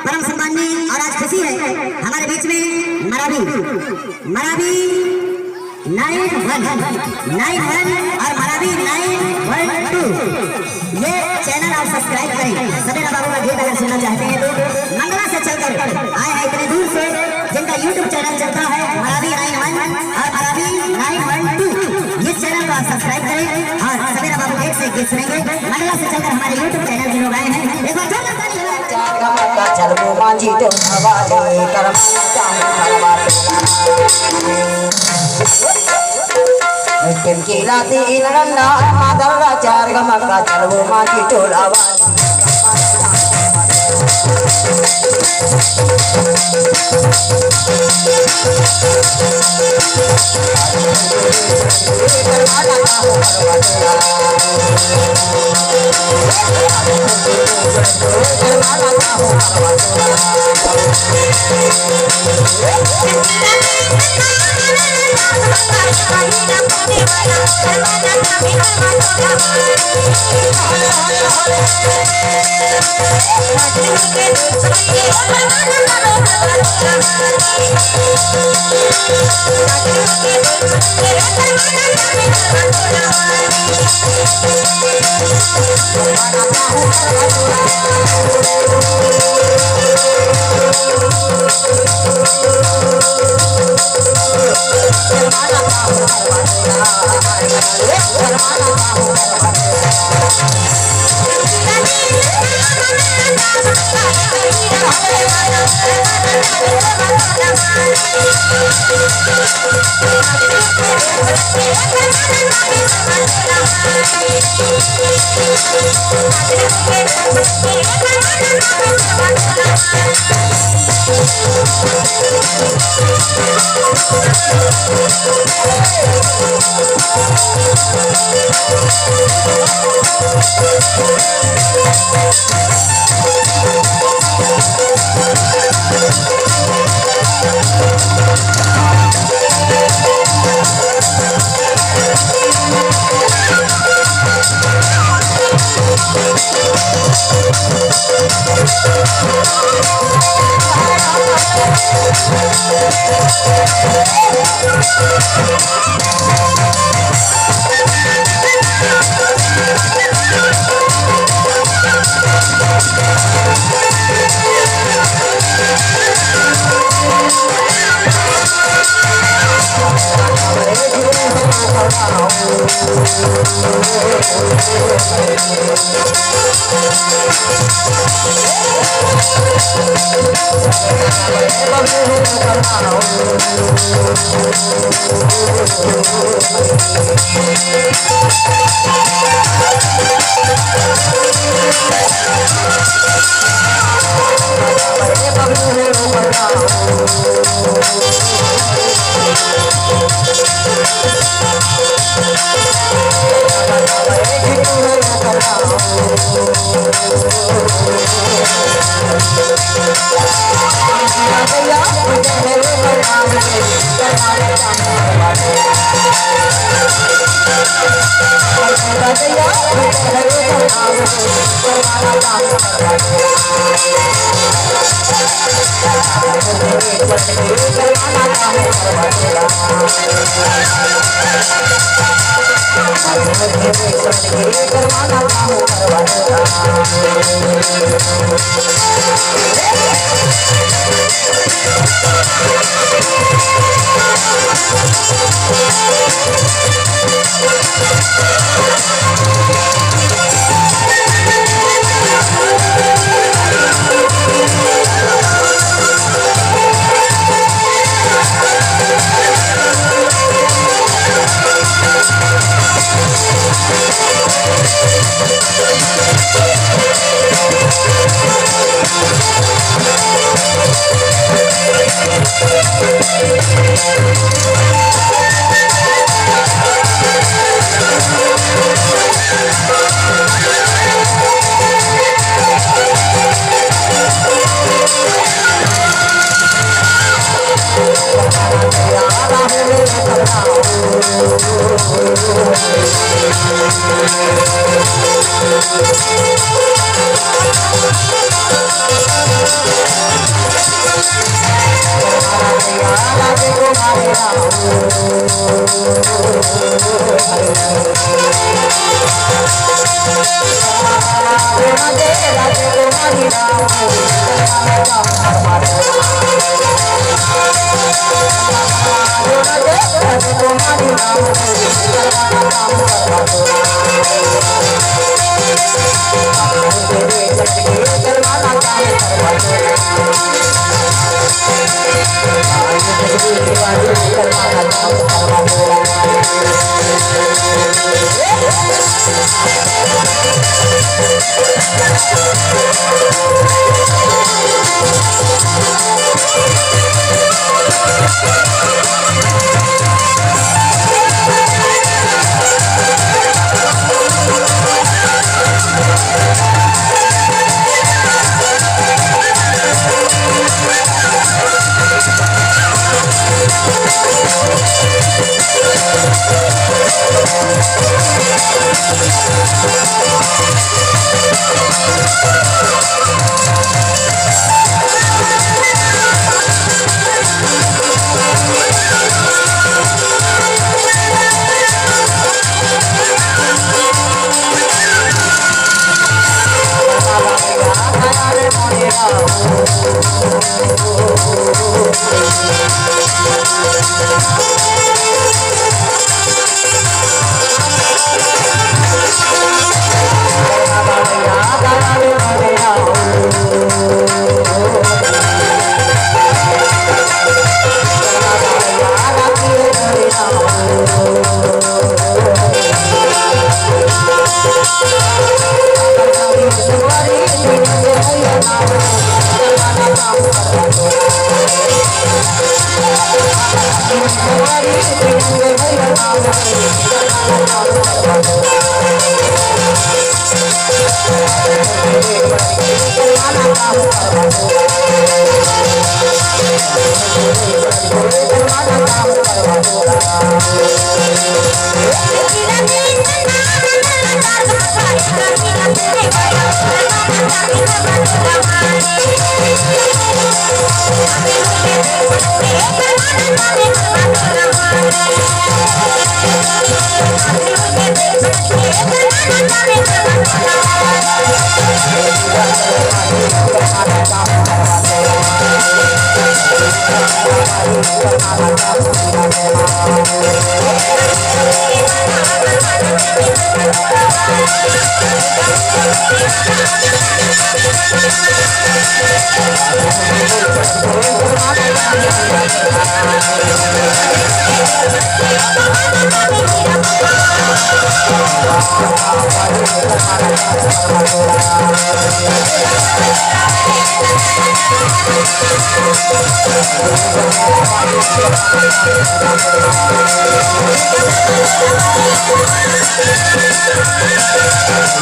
परम सम्माननीय और आज खुशी है हमारे बीच में मरावी 9191 और मरावी 912 ये चैनल आप सब्सक्राइब करें। सवेरा बाबू का गीत अगर सुनना चाहते हैं तो मंगला से चलकर आए हैं इतने दूर से, जिनका YouTube चैनल चलता है मरावी 91 और मरावी 912। इस चैनल को आप सब्सक्राइब करें और सवेरा बाबू गेट से गीत सुनेंगे। मंगला से चलकर हमारे YouTube चैनल के लोग आए हैं, एक बार जोरदार ताली का चलबो मांझी तो हवाले करम किन की लाती इनरन्ना मादरा चार गमका चलबो मांझी तो हवाले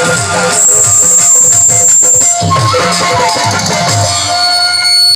Thank you.